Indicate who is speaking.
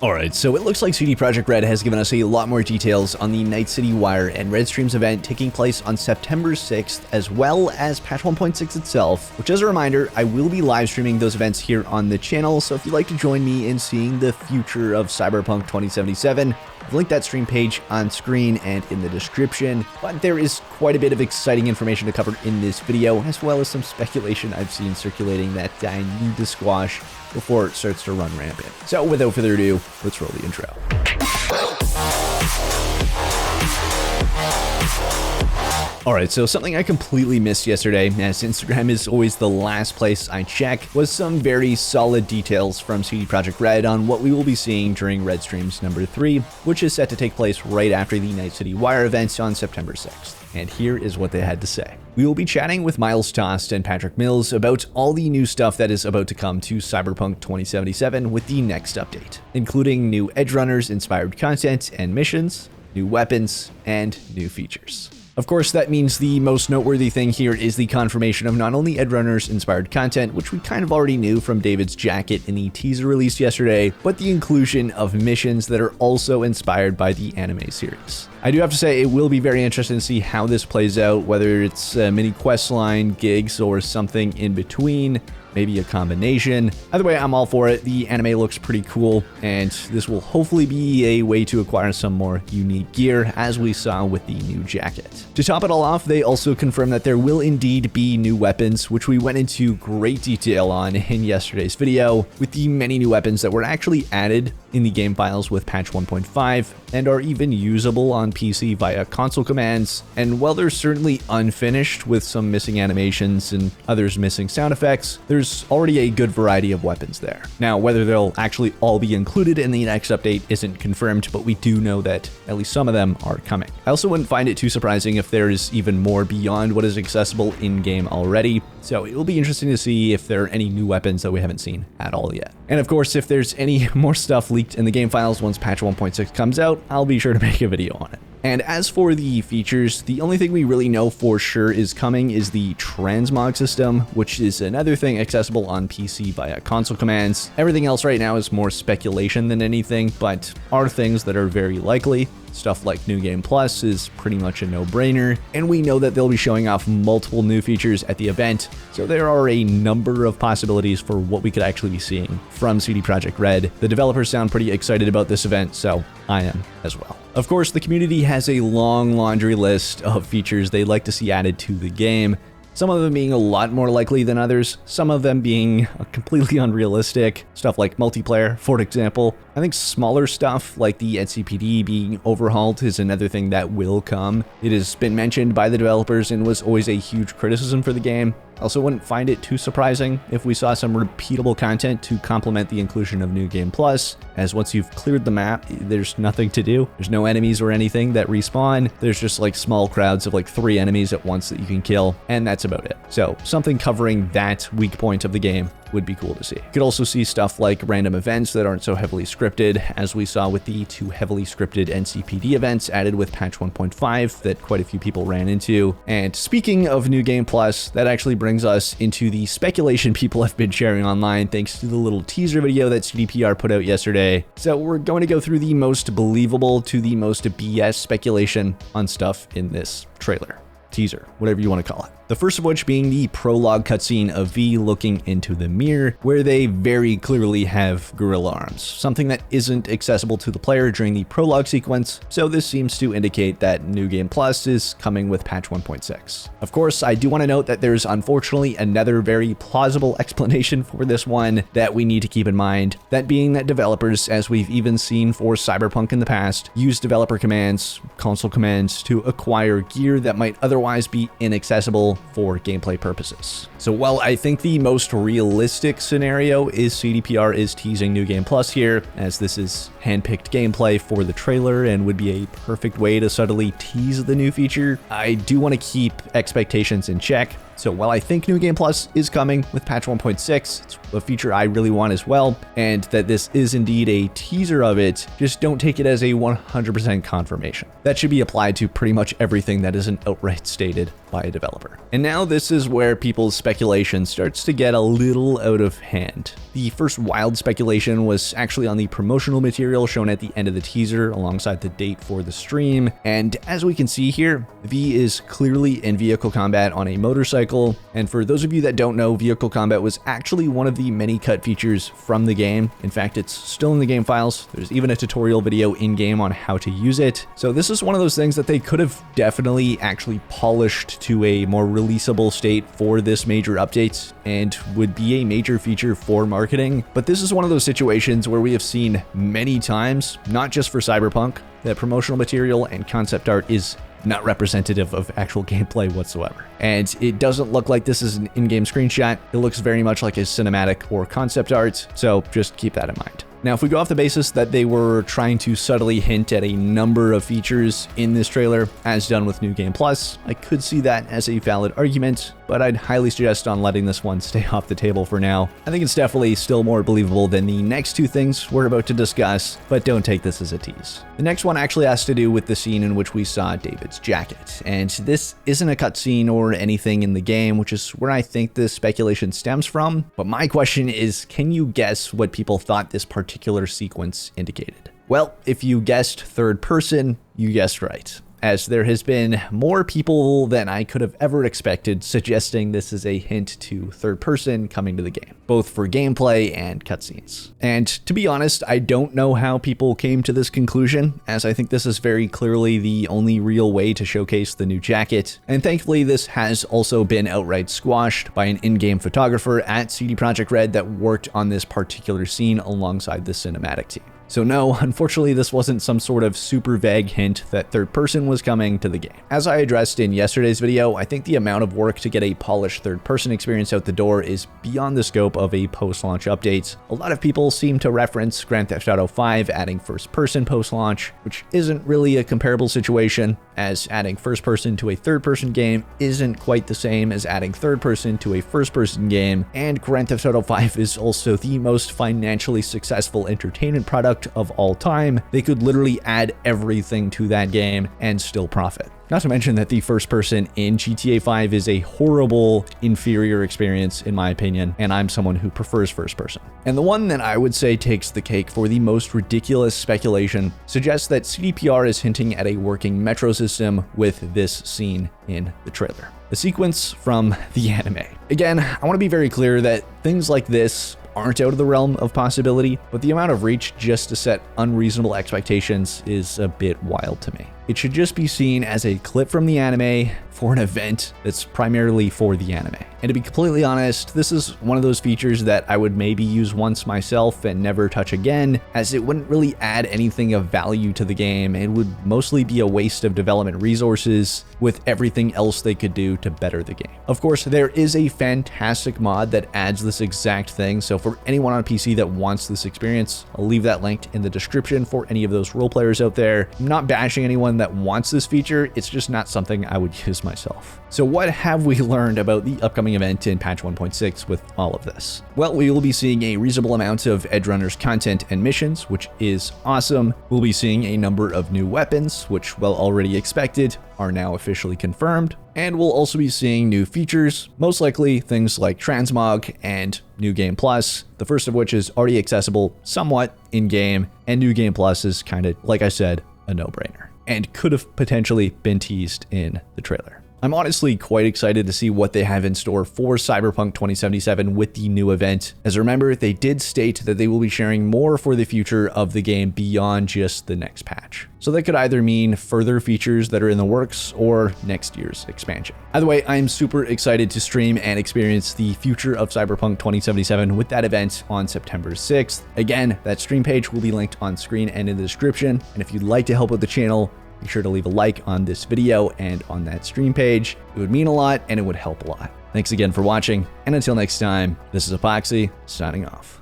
Speaker 1: Alright, so it looks like CD Projekt Red has given us a lot more details on the Night City Wire and REDstreams event taking place on September 6th, as well as patch 1.6 itself, which as a reminder, I will be live streaming those events here on the channel, so if you'd like to join me in seeing the future of Cyberpunk 2077, I've linked that stream page on screen and in the description, but there is quite a bit of exciting information to cover in this video, as well as some speculation I've seen circulating that I need to squash before it starts to run rampant. So without further ado, let's roll the intro. Alright, so something I completely missed yesterday, as Instagram is always the last place I check, was some very solid details from CD Projekt Red on what we will be seeing during REDstreams number 3, which is set to take place right after the Night City Wire events on September 6th. And here is what they had to say. We will be chatting with Miles Tost and Patrick Mills about all the new stuff that is about to come to Cyberpunk 2077 with the next update, including new Edgerunners inspired content and missions, new weapons, and new features. Of course, that means the most noteworthy thing here is the confirmation of not only Edgerunners inspired content, which we kind of already knew from David's jacket in the teaser released yesterday, but the inclusion of missions that are also inspired by the anime series. I do have to say it will be very interesting to see how this plays out, whether it's a mini questline, gigs, or something in between. Maybe a combination. Either way, I'm all for it. The anime looks pretty cool, and this will hopefully be a way to acquire some more unique gear, as we saw with the new jacket. To top it all off, they also confirmed that there will indeed be new weapons, which we went into great detail on in yesterday's video, with the many new weapons that were actually added in the game files with patch 1.5, and are even usable on PC via console commands. And while they're certainly unfinished with some missing animations and others missing sound effects, there's already a good variety of weapons there. Now, whether they'll actually all be included in the next update isn't confirmed, but we do know that at least some of them are coming. I also wouldn't find it too surprising if there is even more beyond what is accessible in-game already, so it will be interesting to see if there are any new weapons that we haven't seen at all yet. And of course, if there's any more stuff leaked in the game files once patch 1.6 comes out, I'll be sure to make a video on it. And as for the features, the only thing we really know for sure is coming is the Transmog system, which is another thing accessible on PC via console commands. Everything else right now is more speculation than anything, but are things that are very likely. Stuff like New Game Plus is pretty much a no-brainer, and we know that they'll be showing off multiple new features at the event, so there are a number of possibilities for what we could actually be seeing from CD Projekt Red. The developers sound pretty excited about this event, so I am as well. Of course, the community has a long laundry list of features they'd like to see added to the game, some of them being a lot more likely than others, some of them being completely unrealistic, stuff like multiplayer, for example. I think smaller stuff like the NCPD being overhauled is another thing that will come. It has been mentioned by the developers and was always a huge criticism for the game. I also wouldn't find it too surprising if we saw some repeatable content to complement the inclusion of New Game Plus, as once you've cleared the map, there's nothing to do. There's no enemies or anything that respawn. There's just like small crowds of like 3 enemies at once that you can kill, and that's about it. So something covering that weak point of the game would be cool to see. You could also see stuff like random events that aren't so heavily scripted, as we saw with the 2 heavily scripted NCPD events added with patch 1.5 that quite a few people ran into. And speaking of New Game Plus, that actually brings us into the speculation people have been sharing online thanks to the little teaser video that CDPR put out yesterday. So we're going to go through the most believable to the most BS speculation on stuff in this trailer, teaser, whatever you want to call it. The first of which being the prologue cutscene of V looking into the mirror, where they very clearly have gorilla arms, something that isn't accessible to the player during the prologue sequence, so this seems to indicate that New Game Plus is coming with patch 1.6. Of course, I do want to note that there's unfortunately another very plausible explanation for this one that we need to keep in mind, that being that developers, as we've even seen for Cyberpunk in the past, use developer commands, console commands to acquire gear that might otherwise be inaccessible for gameplay purposes. So while I think the most realistic scenario is CDPR is teasing New Game Plus here, as this is handpicked gameplay for the trailer and would be a perfect way to subtly tease the new feature, I do want to keep expectations in check. So while I think New Game Plus is coming with patch 1.6, it's a feature I really want as well, and that this is indeed a teaser of it, just don't take it as a 100% confirmation. That should be applied to pretty much everything that isn't outright stated by a developer. And now this is where people's speculation starts to get a little out of hand. The first wild speculation was actually on the promotional material shown at the end of the teaser alongside the date for the stream. And as we can see here, V is clearly in vehicle combat on a motorcycle. And for those of you that don't know, vehicle combat was actually one of the many cut features from the game. In fact, it's still in the game files. There's even a tutorial video in game on how to use it. So this is one of those things that they could have definitely actually polished to a more releasable state for this major update and would be a major feature for marketing. But this is one of those situations where we have seen many times, not just for Cyberpunk, that promotional material and concept art is not representative of actual gameplay whatsoever. And it doesn't look like this is an in-game screenshot. It looks very much like a cinematic or concept art, so just keep that in mind. Now, if we go off the basis that they were trying to subtly hint at a number of features in this trailer, as done with New Game Plus, I could see that as a valid argument, but I'd highly suggest on letting this one stay off the table for now. I think it's definitely still more believable than the next two things we're about to discuss, but don't take this as a tease. The next one actually has to do with the scene in which we saw David's jacket, and this isn't a cutscene or anything in the game, which is where I think this speculation stems from. But my question is, can you guess what people thought this particular sequence indicated? Well, if you guessed third person, you guessed right, as there has been more people than I could have ever expected suggesting this is a hint to third person coming to the game, both for gameplay and cutscenes. And to be honest, I don't know how people came to this conclusion, as I think this is very clearly the only real way to showcase the new jacket. And thankfully, this has also been outright squashed by an in-game photographer at CD Projekt Red that worked on this particular scene alongside the cinematic team. So no, unfortunately, this wasn't some sort of super vague hint that third person was coming to the game. As I addressed in yesterday's video, I think the amount of work to get a polished third person experience out the door is beyond the scope of a post-launch update. A lot of people seem to reference Grand Theft Auto 5 adding first person post-launch, which isn't really a comparable situation, as adding first person to a third person game isn't quite the same as adding third person to a first person game, and Grand Theft Auto 5 is also the most financially successful entertainment product of all time. They could literally add everything to that game and still profit. Not to mention that the first person in GTA 5 is a horrible, inferior experience in my opinion, and I'm someone who prefers first person. And the one that I would say takes the cake for the most ridiculous speculation suggests that CDPR is hinting at a working metro system with this scene in the trailer. The sequence from the anime. Again, I want to be very clear that things like this aren't out of the realm of possibility, but the amount of reach just to set unreasonable expectations is a bit wild to me. It should just be seen as a clip from the anime for an event that's primarily for the anime. And to be completely honest, this is one of those features that I would maybe use once myself and never touch again, as it wouldn't really add anything of value to the game. It would mostly be a waste of development resources with everything else they could do to better the game. Of course, there is a fantastic mod that adds this exact thing, so for anyone on PC that wants this experience, I'll leave that linked in the description for any of those role players out there. I'm not bashing anyone that wants this feature, it's just not something I would use myself. So what have we learned about the upcoming event in patch 1.6 with all of this? Well, we will be seeing a reasonable amount of Edgerunners content and missions, which is awesome. We'll be seeing a number of new weapons, which, while already expected, are now officially confirmed. And we'll also be seeing new features, most likely things like Transmog and New Game Plus, the first of which is already accessible somewhat in-game, and New Game Plus is kind of, like I said, a no-brainer, and could have potentially been teased in the trailer. I'm honestly quite excited to see what they have in store for Cyberpunk 2077 with the new event. As remember, they did state that they will be sharing more for the future of the game beyond just the next patch. So that could either mean further features that are in the works or next year's expansion. Either way, I'm super excited to stream and experience the future of Cyberpunk 2077 with that event on September 6th. Again, that stream page will be linked on screen and in the description. And if you'd like to help with the channel, be sure to leave a like on this video and on that stream page. It would mean a lot and it would help a lot. Thanks again for watching, and until next time, this is Apoqsi signing off.